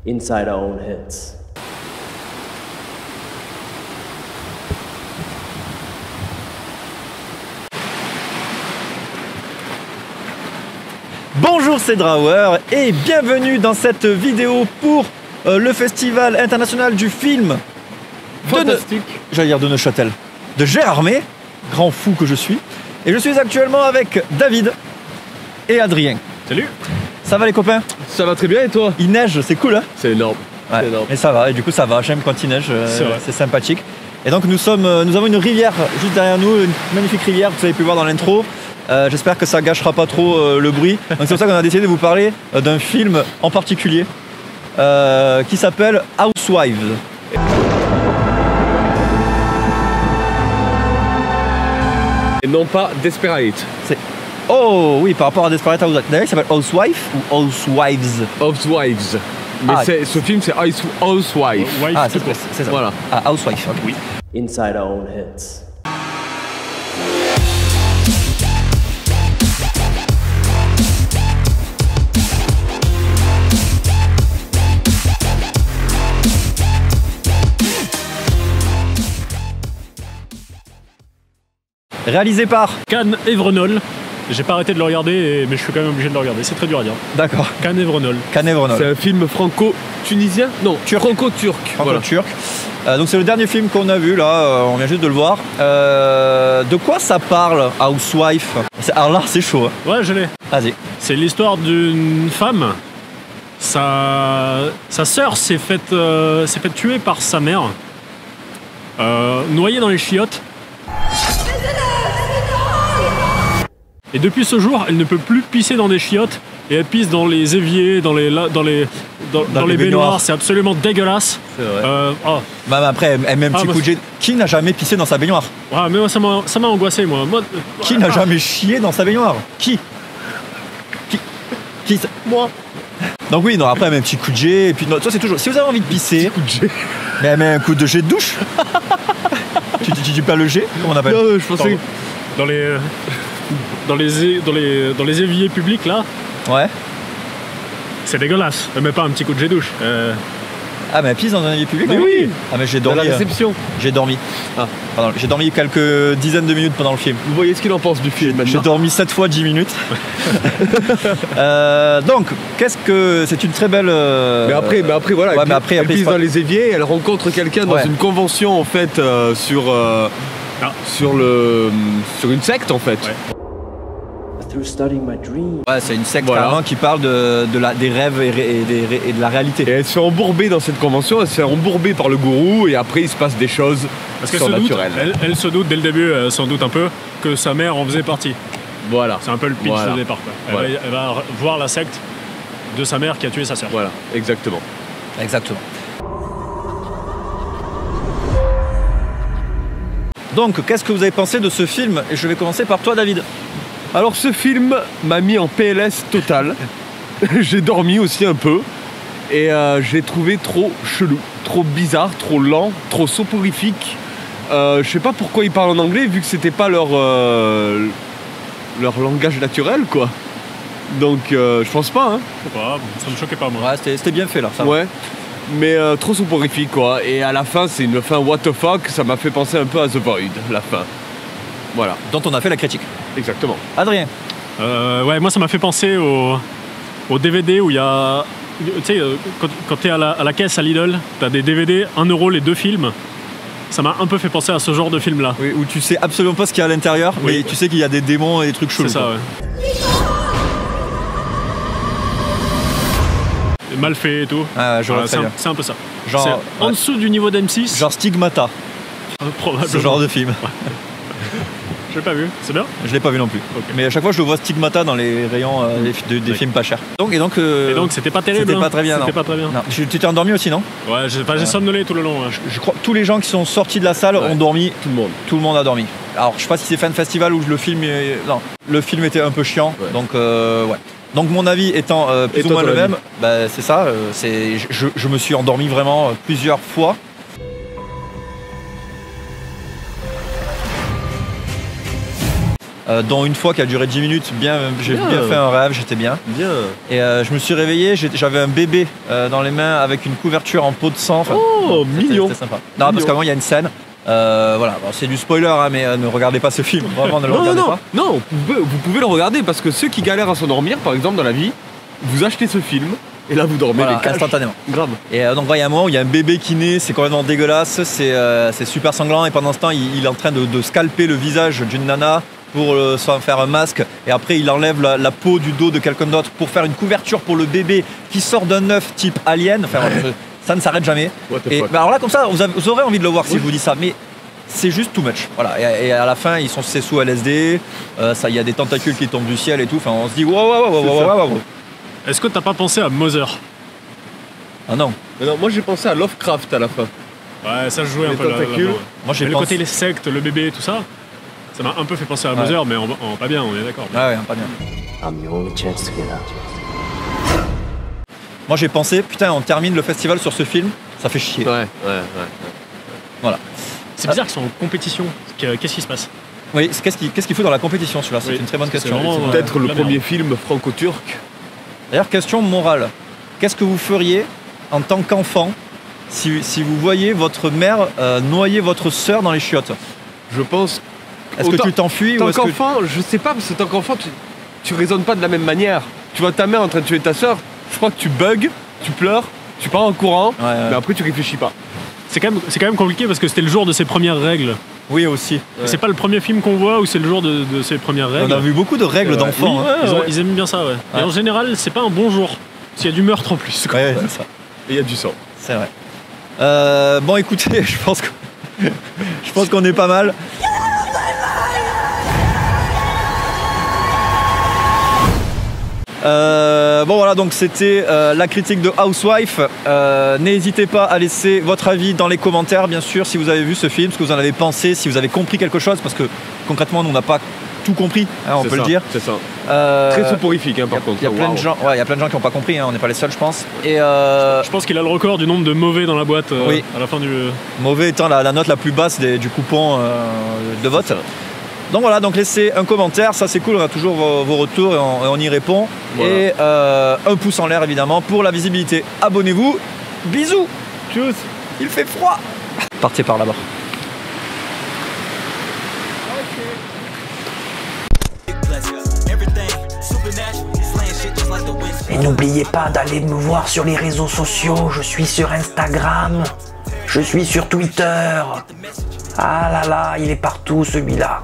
inside our own heads. Bonjour, c'est Drawer et bienvenue dans cette vidéo pour le Festival international du film de Neuchâtel, de Gérardmer, grand fou que je suis. Et je suis actuellement avec David et Adrien. Salut. Ça va les copains? Ça va très bien et toi? Il neige, c'est cool hein? C'est énorme. Ouais. C'est énorme. Et ça va, et du coup ça va, j'aime quand il neige, c'est sympathique. Et donc nous avons une rivière juste derrière nous, une magnifique rivière que vous avez pu voir dans l'intro. J'espère que ça gâchera pas trop le bruit. Donc c'est pour ça qu'on a décidé de vous parler d'un film en particulier qui s'appelle Housewives. Et non pas Desperate. Oh oui, par rapport à Desperate Housewives. D'ailleurs il s'appelle Housewife ou Housewives? Housewives. Mais ce film c'est Housewife. Ah c'est ça. Voilà. Ah, Housewife, ok. Oui. Inside our own heads. Réalisé par Can Evrenol. J'ai pas arrêté de le regarder, mais je suis quand même obligé de le regarder. C'est très dur à dire. D'accord. Can Evrenol. Can Evrenol. C'est un film franco-tunisien? Non, franco-turc. Franco-turc. Voilà. Donc c'est le dernier film qu'on a vu là, on vient juste de le voir. De quoi ça parle, Housewife? Alors là c'est chaud. Hein. Ouais, je l'ai. Vas-y. C'est l'histoire d'une femme. Sa sœur s'est fait tuer par sa mère, noyée dans les chiottes. Et depuis ce jour, elle ne peut plus pisser dans des chiottes et elle pisse dans les éviers, dans les baignoires. C'est absolument dégueulasse. C'est vrai. Bah, après, elle met un petit coup de jet. Qui n'a jamais pissé dans sa baignoire? Ouais, mais moi, ça m'a angoissé, moi. Qui n'a jamais chié dans sa baignoire? Qui Moi. Donc oui, non, après elle met un petit coup de jet. Et puis non, toi c'est toujours. Si vous avez envie de pisser, Coup de jet. mais elle met un coup de jet de douche. tu dis pas le jet? Comment on appelle? Non, je pensais que... Dans les éviers publics là, Ouais. c'est dégueulasse. Elle met pas un petit coup de jet douche. Ah mais elle pisse dans un évier public? Mais oui. Ah mais j'ai Dans dormi. la réception. J'ai dormi. Ah. Pardon, j'ai dormi quelques dizaines de minutes pendant le film. Vous voyez ce qu'il en pense du film J'ai maintenant? dormi 7 fois 10 minutes. Donc, qu'est-ce que... C'est une très belle... Mais après voilà, ouais, mais après, elle pisse pas... dans les éviers, elle rencontre quelqu'un dans une convention en fait sur une secte en fait. Ouais. Through studying my dream. Ouais, c'est une secte Voilà. carrément qui parle des rêves et de la réalité. Et elle se fait embourber dans cette convention, elle se fait embourber par le gourou et après il se passe des choses Parce qu'elle surnaturelles. elle se doute dès le début, sans doute un peu, que sa mère en faisait partie. Voilà. C'est un peu le pitch Voilà. de départ. Quoi. Voilà. Elle va voir la secte de sa mère qui a tué sa sœur. Voilà, exactement. Exactement. Donc, qu'est-ce que vous avez pensé de ce film? Et je vais commencer par toi, David. Alors ce film m'a mis en PLS total. J'ai dormi aussi un peu. Et j'ai trouvé trop chelou, trop bizarre, trop lent, trop soporifique. Je sais pas pourquoi ils parlent en anglais vu que c'était pas leur langage naturel quoi. Donc je pense pas hein. Je sais pas, ça me choquait pas moi. Ouais, c'était bien fait là. Ça va. Ouais. Mais trop soporifique quoi. Et à la fin c'est une fin what the fuck, ça m'a fait penser un peu à The Void, la fin. Voilà. Dont on a fait la critique. Exactement. Adrien. Ouais, moi ça m'a fait penser au DVD où il y a... Tu sais, quand t'es à la caisse à Lidl, t'as des DVD, 1 euro les 2 films. Ça m'a un peu fait penser à ce genre de film là. Oui, où tu sais absolument pas ce qu'il y a à l'intérieur, Oui. mais tu sais qu'il y a des démons et des trucs chelous. C'est ça, quoi. ouais. Et mal fait et tout. Ah, je vois très bien. C'est un peu ça. Genre, C'est en dessous du niveau d'M6. Genre Stigmata, Probablement. ce genre de film. Je l'ai pas vu, c'est bien. Je l'ai pas vu non plus. Ok. Mais à chaque fois je le vois Stigmata dans les rayons des films pas chers. Et donc c'était pas terrible. c'était pas très bien. C'était non. pas très bien. Non. Tu t'es endormi aussi, non? Ouais, j'ai somnolé tout le long. Hein. Je crois que tous les gens qui sont sortis de la salle ont dormi. Tout le monde. Tout le monde a dormi. Alors je sais pas si c'est fan festival ou le film non, le film était un peu chiant. Ouais. Donc ouais. Donc mon avis étant plus ou moins le même, bah, c'est ça. Je me suis endormi vraiment plusieurs fois. dont une fois qui a duré 10 minutes. J'ai bien fait un rêve, j'étais bien. Et je me suis réveillé, j'avais un bébé dans les mains avec une couverture en peau de sang. Mignon. C'était sympa. Non, parce qu'avant il y a une scène. Voilà, bon, c'est du spoiler, hein, mais ne regardez pas ce film. Vraiment, ne le regardez pas. Non, vous pouvez le regarder parce que ceux qui galèrent à s'endormir, par exemple dans la vie, vous achetez ce film et là vous dormez instantanément. Grave. Et donc il y a un moment où il y a un bébé qui naît, c'est complètement dégueulasse, c'est super sanglant et pendant ce temps il est en train de scalper le visage d'une nana pour faire un masque et après il enlève la peau du dos de quelqu'un d'autre pour faire une couverture pour le bébé qui sort d'un œuf type alien. Enfin, ça ne s'arrête jamais. Et alors là comme ça vous aurez envie de le voir si je vous dis ça, mais c'est juste too much. Voilà. Et à la fin c'est sous LSD, il y a des tentacules qui tombent du ciel et tout. Enfin on se dit wow. Est-ce que t'as pas pensé à Mother? Ah non. Mais non, moi j'ai pensé à Lovecraft à la fin. Ouais, ça jouait un peu tentacules. Moi j'ai le côté les sectes, le bébé, tout ça, ça m'a un peu fait penser à Mother, mais en pas bien, on est d'accord. Ouais, pas bien. I'm your only chance to get out. Moi j'ai pensé, putain, on termine le festival sur ce film, ça fait chier. Ouais. Voilà. C'est bizarre qu'ils sont en compétition. Qu'est-ce qui se passe? Oui, qu'est-ce qu'il faut dans la compétition celui-là? C'est une très bonne question. C'est peut-être le premier film franco-turc. D'ailleurs, question morale. Qu'est-ce que vous feriez en tant qu'enfant si vous voyez votre mère noyer votre sœur dans les chiottes? Je pense. Est-ce que tu t'enfuis Tant qu'enfant, je sais pas, parce que tant qu'enfant, tu raisonnes pas de la même manière. Tu vois ta mère en train de tuer ta sœur, je crois que tu bugs, tu pleures, tu pars en courant, mais après tu réfléchis pas. C'est quand même compliqué parce que c'était le jour de ses premières règles. Oui, aussi. Ouais. C'est pas le premier film qu'on voit où c'est le jour de ses premières règles. On a vu beaucoup de règles d'enfants. Oui, ils aiment bien ça, ouais. Et en général, c'est pas un bon jour. S'il y a du meurtre en plus. Ouais, c'est ça. Et il y a du sang. C'est vrai. Bon, écoutez, je pense qu'on est pas mal. Bon voilà, donc c'était la critique de Housewife. N'hésitez pas à laisser votre avis dans les commentaires, bien sûr, si vous avez vu ce film, ce que vous en avez pensé, si vous avez compris quelque chose, parce que concrètement nous on n'a pas tout compris, hein, on peut le dire. C'est ça. Très soporifique, hein, par contre. Il y a plein de gens, il y a plein de gens qui n'ont pas compris, hein, on n'est pas les seuls, je pense. Et je pense qu'il a le record du nombre de mauvais dans la boîte à la fin du. Mauvais étant la note la plus basse du coupon de vote. Donc voilà, donc laissez un commentaire, ça c'est cool, on a toujours vos retours et on y répond. Voilà. Et un pouce en l'air évidemment pour la visibilité. Abonnez-vous, bisous. Tchuss. Il fait froid. Partez par là-bas. Et n'oubliez pas d'aller me voir sur les réseaux sociaux, je suis sur Instagram, je suis sur Twitter. Ah là là, il est partout celui-là.